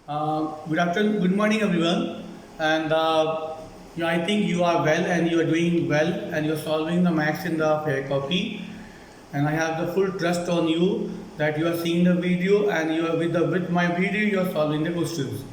Good afternoon, good morning, everyone. And I think you are well and you are doing well and you're solving the maths in the fair copy. And I have the full trust on you that you are seeing the video and you are with my video you are solving the questions.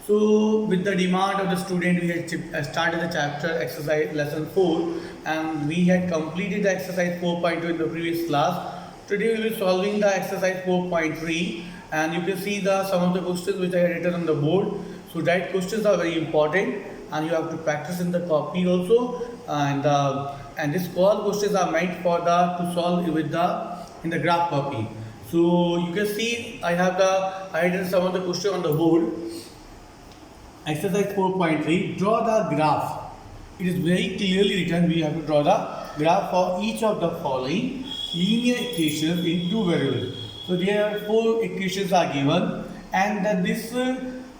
So with the demand of the student, we had started the chapter exercise lesson 4 and we had completed the exercise 4.2 in the previous class. Today we will be solving the exercise 4.3 and you can see the some of the questions which I had written on the board. So that questions are very important and you have to practice in the copy also and this all questions are meant for the to solve with the in the graph copy. So you can see I had some of the question on the board. Exercise 4.3, draw the graph. It is very clearly written, we have to draw the graph for each of the following linear equations in two variables. So there are four equations are given and that this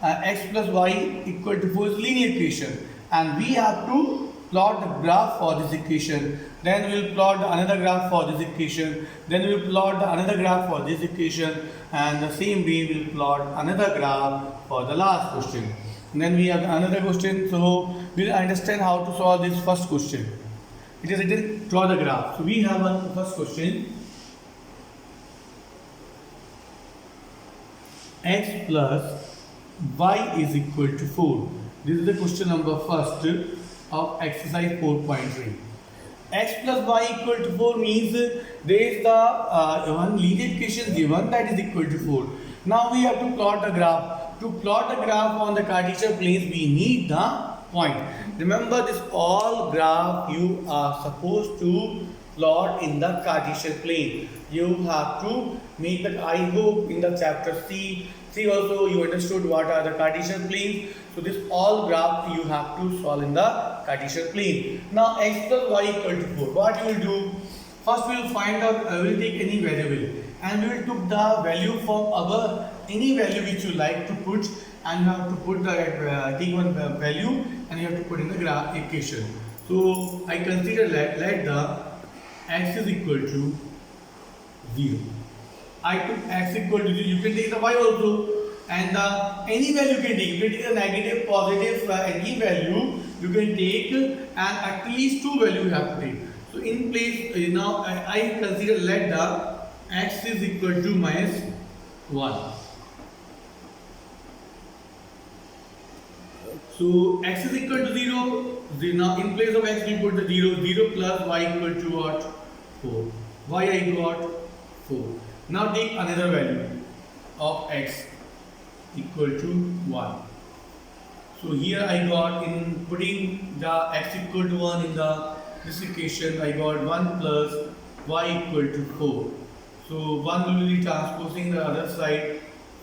x plus y equal to 4 is linear equation and we have to plot the graph for this equation. Then we will plot another graph for this equation. Then we will plot another graph for this equation and the same way we will plot another graph for the last question. And then we have another question, so we will understand how to solve this first question. It is written draw the graph. So we have one first question. X plus y is equal to 4. This is the question number first of exercise 4.3. X plus y equal to 4 means there is the one linear equation given that is equal to 4. Now we have to plot the graph. To plot the graph on the Cartesian planes, we need the point. Remember, this all graph you are supposed to plot in the Cartesian plane. You have to make that. I hope in the chapter C also you understood what are the Cartesian planes. So this all graph you have to solve in the Cartesian plane. Now x plus y equal to 4. What you will do? First we will find out, we will take any variable and we will took the value from our any value which you like to put and you have to put the take one value and you have to put in the graph equation. So I consider let the x is equal to 0. I took x equal to 0. You can take the y also and any value you can take. You can take a negative, positive, any value you can take and at least two value you have to take. So in place now I consider let the x is equal to minus 1. So x is equal to 0. Now in place of x we put the 0. 0 plus y equal to what? 4. Y I got 4. Now take another value of x equal to 1. So here I got in putting the x equal to 1 in the this equation I got 1 plus y equal to 4. So 1 will be transposing the other side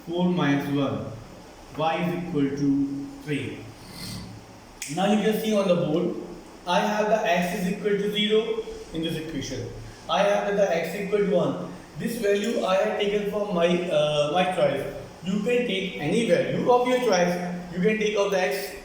4 minus 1. Y is equal to 3. Now you can see on the board, I have the x is equal to 0 in this equation. I have the x equal to 1. This value I have taken from my choice. You can take any value of your choice. You can take of the x,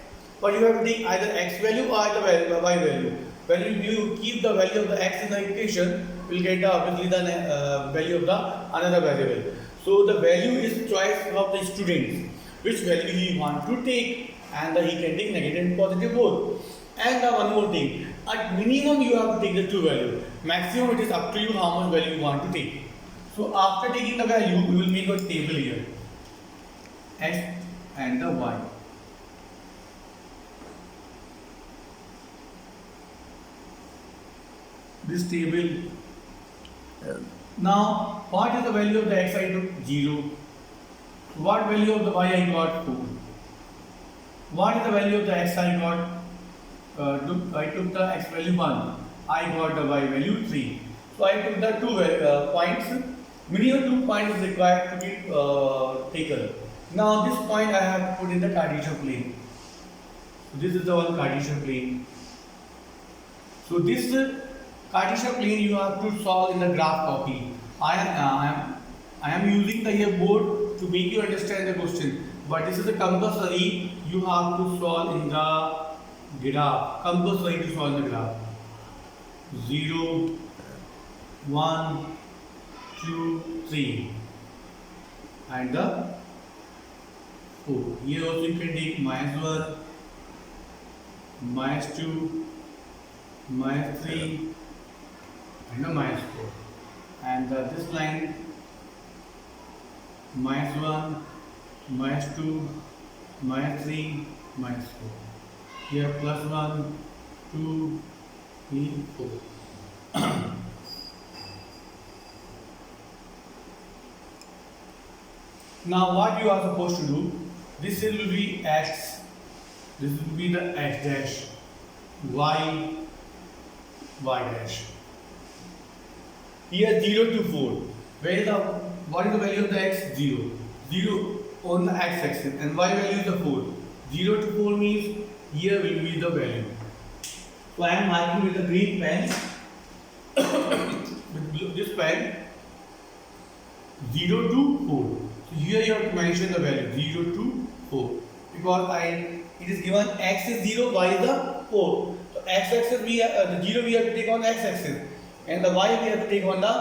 but you have to take either x value or the y value. When you keep the value of the x in the equation, you will get the obviously the value of the another variable. So the value is choice of the student, which value he want to take, and he can take negative and positive both. And one more thing, at minimum you have to take the two value. Maximum it is up to you how much value you want to take. So after taking the value, we will make a table here, x and the y. This table. Now, what is the value of the x I took? 0. What value of the y I got? 4. What is the value of the x I got? I took the x value 1. I got the y value 3. So I took the two points. Minimum 2 points is required to be taken. Now this point I have put in the Cartesian plane. So this is the one Cartesian plane. So this Cartesian plane you have to solve in the graph copy. I am using the board to make you understand the question. But this is a compulsory you have to solve in the graph. Compulsory to solve in the graph. 0, 1, 2, 3 and the 4. Here also you can take -1, -2, -3 and a -4. And this line -1, -2, -3, -4. Here +1, 2, 3, 4. Now what you are supposed to do, this will be x, this will be the x dash, y, y dash. Here 0 to 4, where is the, what is the value of the x? 0. 0 on the x axis and y value is the 4. 0 to 4 means here will be the value. So I am marking with the green pen, with this pen, 0 to 4. So here you have to mention the value 0 to 4 because it is given x is 0, y is the 4. So x axis we have, the 0 we have to take on the x axis and the y we have to take on the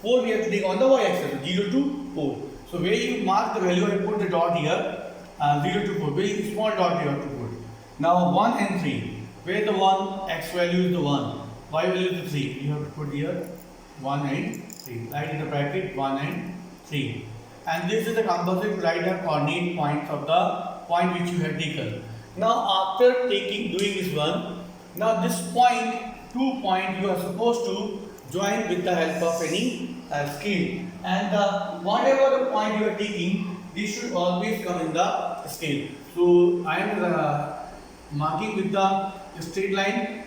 4 we have to take on the y axis. So 0 to 4. So where you mark the value, I put the dot here, 0 to 4. Very small dot you have to put. Now 1 and 3. Where the 1, x value is the 1, y value is the 3. You have to put here 1 and 3. Write in the bracket 1 and 3. And this is the composite write the coordinate points of the point which you have taken. Now after doing this one, now this point, 2 point you are supposed to join with the help of any scale. And whatever the point you are taking, this should always come in the scale. So I am marking with the straight line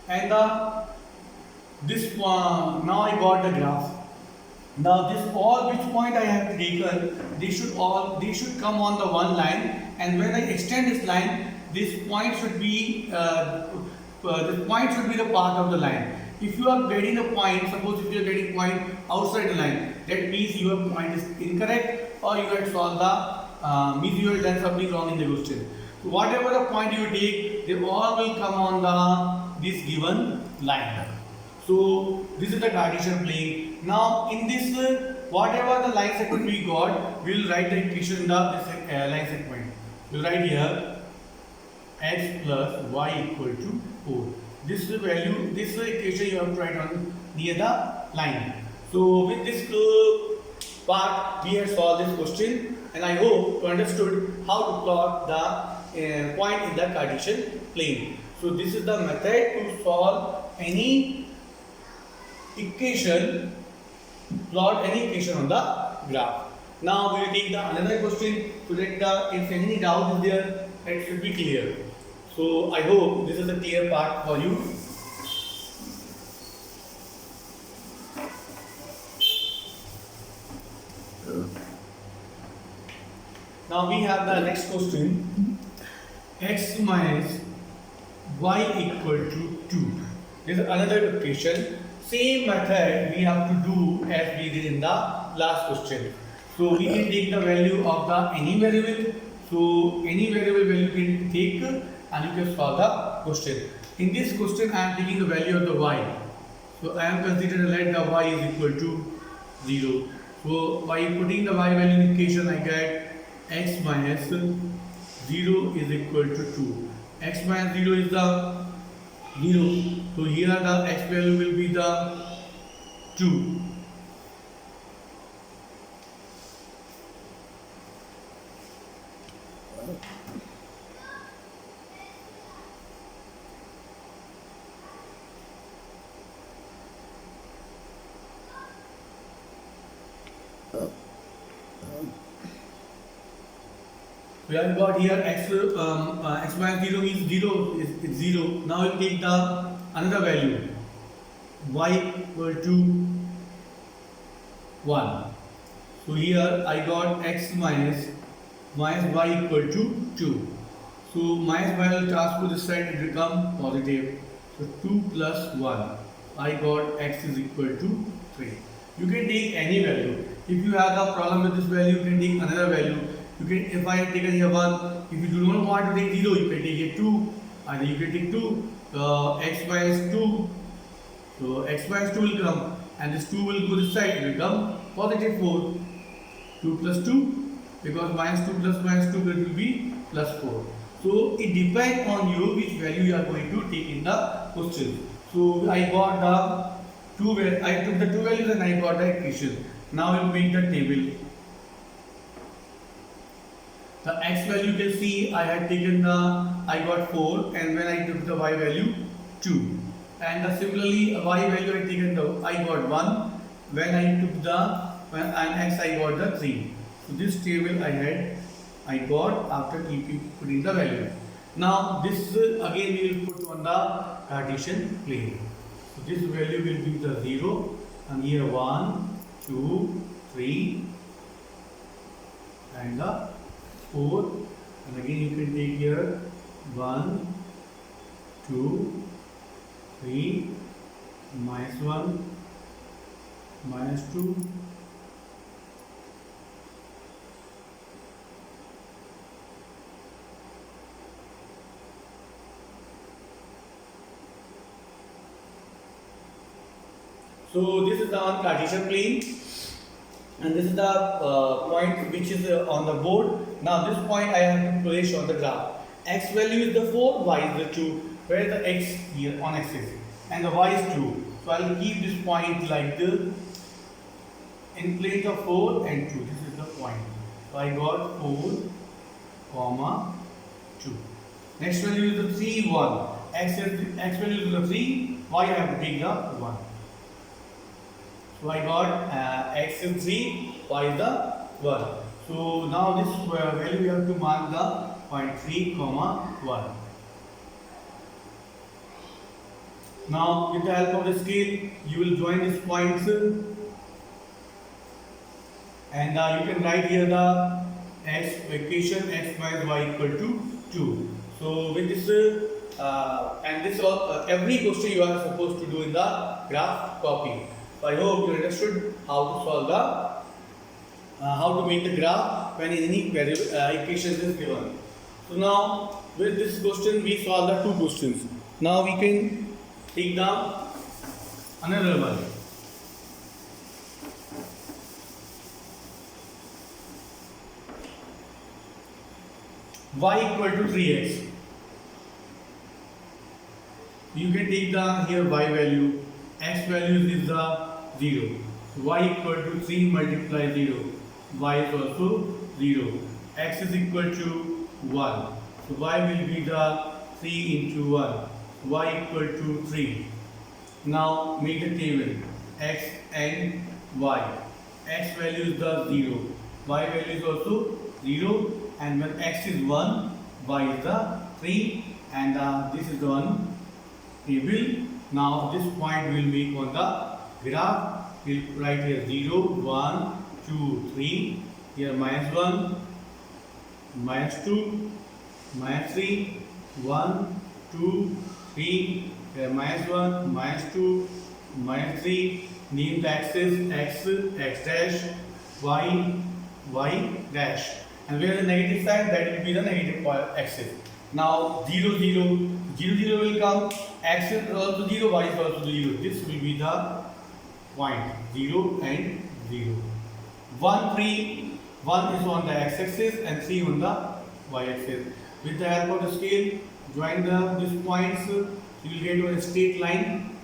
and this now I got the graph. Now this all which point I have taken, they should come on the one line, and when I extend this line, this point should be the part of the line. If you are getting a point, suppose if you are getting point outside the line, that means your point is incorrect or you have solved the means you have done something wrong in the question. So whatever the point you take, they all will come on this given line. So this is the Cartesian plane. Now in this whatever the line segment we got, we will write the equation in the line segment. We will write here x plus y equal to 4. This is the value, this equation you have to write on near the line. So with this part we have solved this question, and I hope you understood how to plot the point in the Cartesian plane. So this is the method to solve any equation, plot any equation on the graph. Now we will take another question to let if any doubt is there, it should be clear. So I hope this is a clear part for you. Now we have the next question. X minus y equal to 2. This is another equation. Same method we have to do as we did in the last question. So we can take the value of the any variable. So any variable value can take and you can solve the question. In this question I am taking the value of the y. So I am considering let the y is equal to 0. So by putting the y value in equation I get x minus 0 is equal to 2. X minus 0 is the 0. So here the x value will be the 2. We have got here x minus 0 is 0 is 0. Now you take the another value y equal to 1. So here I got x minus y equal to 2. So minus y will transfer this side, it will become positive. So 2 plus 1. I got x is equal to 3. You can take any value. If you have a problem with this value, you can take another value. You can, if I have taken here 1, if you do not want to take 0, you can take here 2, and you can take 2, x minus 2. So x minus 2 will come, and this 2 will go this side, it will become positive 4. 2 plus 2, because minus 2 plus minus 2 will be plus 4. So it depends on you which value you are going to take in the question. So I got the I took the two values and I got the equation. Now I will make the table. The x value you can see I had taken I got 4, and when I took the y value 2, and similarly y value I taken I got 1, when I took and x I got the 3. So this table I got after putting the value. Now this again we will put on the Cartesian plane. So this value will be the 0, and here 1, 2, 3, and the 4, and again you can take here 1, 2, 3, minus 1, minus 2, so this is the on Cartesian plane, and this is the point which is on the board. Now this point I have to place on the graph. X value is the 4, y is the 2. Where is the x here on axis, and the y is 2. So I will keep this point like this in place of 4 and 2. This is the point. So I got 4, comma 2. Next value is the 3, 1. X value is the 3, y I have to take the 1. So I got x is 3, y is the 1. So now this value we have to mark the point 3, comma 1. Now with the help of the scale, you will join these points, and you can write here the equation x minus y equal to 2. So with this and this every question you are supposed to do in the graph copy. So I hope you understood how to solve the how to make the graph when any equation is given. So now with this question we solve the two questions. Now we can take down another one. Y equal to 3x. You can take the here y value. X value is the 0. So y equal to 3 multiply 0. Y is also 0. X is equal to 1. So y will be the 3 into 1. Y equal to 3. Now make the table x and y. X value is the 0. Y value is also 0. And when x is 1, y is the 3. And this is the one table. Now this point will make on the graph. We'll write here 0, 1, 2, 3. Here minus 1, minus 2, minus 3, 1, 2, 3. Here minus 1, minus 2, minus 3. Name the axis x, x dash, y, y dash. And where the negative side, that will be the negative axis. Now 0, 0, 0, 0 will come. X is also 0, y is also 0. This will be the point 0 and 0. 1, 3, 1 is on the x-axis and 3 on the y-axis. With the help of the scale, join these points. You will get a straight line.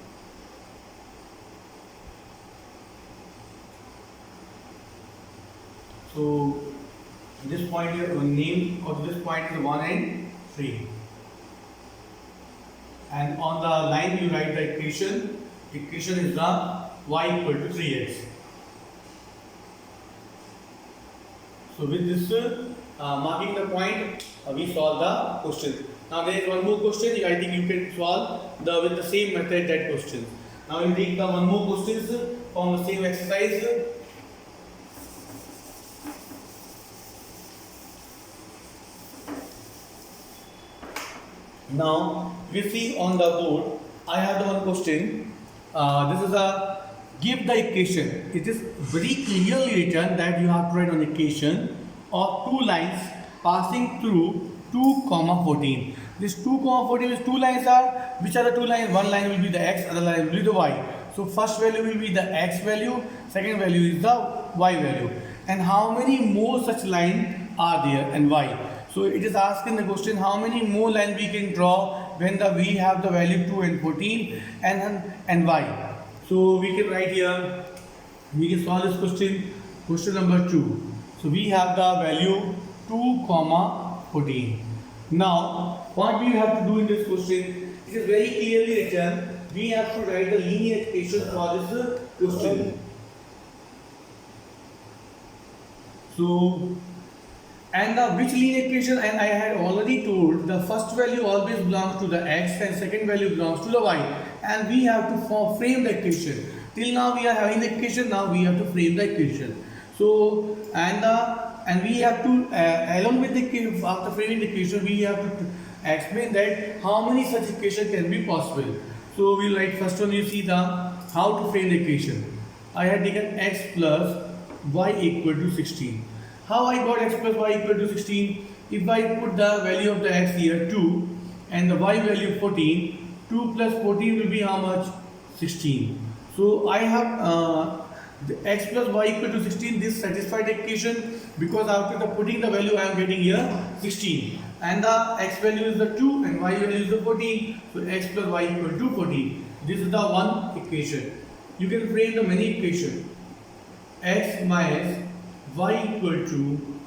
So this point here, name of this point is 1 and 3. And on the line you write the equation. Equation is the y equal to 3x. So with this marking the point, we solve the question. Now there is one more question. I think you can solve with the same method that question. Now we take the one more questions from the same exercise. Now we see on the board, I have the one question. This is a give the equation. It is very clearly written that you have to write an equation of two lines passing through 2, 14. This 2, 14 is two lines are, which are the two lines? One line will be the x, other line will be the y. So first value will be the x value, second value is the y value. and how many more such lines are there and why. So it is asking the question how many more lines we can draw when we have the value 2 and 14 and why. So we can write here, we can solve this question number 2. So we have the value 2 comma 14. Now what we have to do in this question, it is very clearly written, we have to write the linear equation for this question. So, and the which linear equation, and I had already told the first value always belongs to the x and second value belongs to the y, and we have to frame the equation. Till now we are having the equation, now we have to frame the equation. So and we have to along with the after framing the equation we have to explain that how many such equations can be possible. So we write first one, you see the how to frame the equation. I had taken x plus y equal to 16. How I got x plus y equal to 16? If I put the value of the x here 2 and the y value 14, 2 plus 14 will be how much? 16. So I have the x plus y equal to 16, this satisfied the equation because after the putting the value I am getting here 16 and the x value is the 2 and y value is the 14. So x plus y equal to 14. This is the one equation. You can frame the many equations. X minus y equal to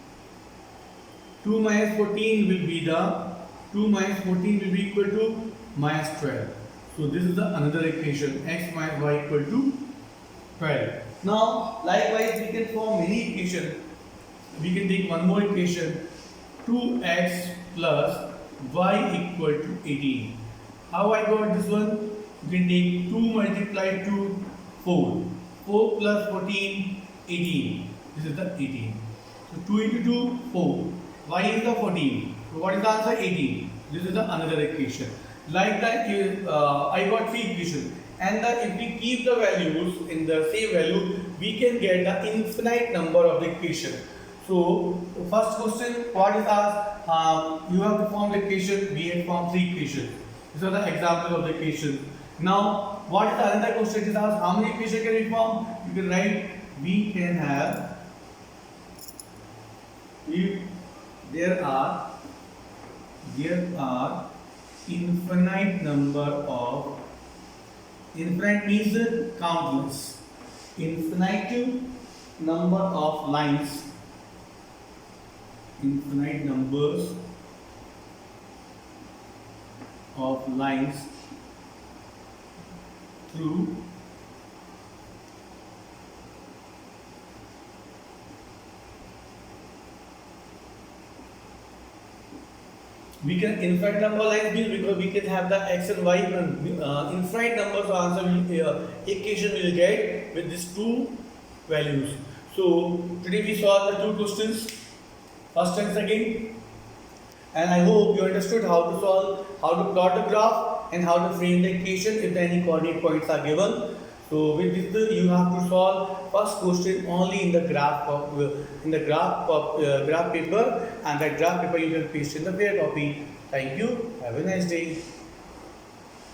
2 minus 14 will be the 2 minus 14 will be equal to minus 12. So this is the another equation, x minus y equal to 12. Now likewise we can form many equations. We can take one more equation, 2x plus y equal to 18. How I got this one? You can take 2 multiplied to 4. 4 plus 14, 18. This is the 18. So 2 into 2, 4. Y is the 14. So what is the answer? 18. This is the another equation. Like that, I got three equations. And if we keep the values in the same value, we can get the infinite number of the equation. So first question, what is asked? You have to form the equation. We have formed three equations. These are the examples of the equations. Now, what is the another question? It is asked how many equations can we form? You can write we can have, if there are infinite number of, infinite means countless, infinite number of lines, infinite numbers of lines through we can infinite number lines means because we can have the x and y infinite numbers answer will, equation will get with these two values. So today we saw the two questions, first and second, and I hope you understood how to solve, how to plot the graph and how to frame the equation if any coordinate points are given. So with this you have to solve first question only in the graph graph paper, and that graph paper you can paste in the fair copy. Thank you. Have a nice day.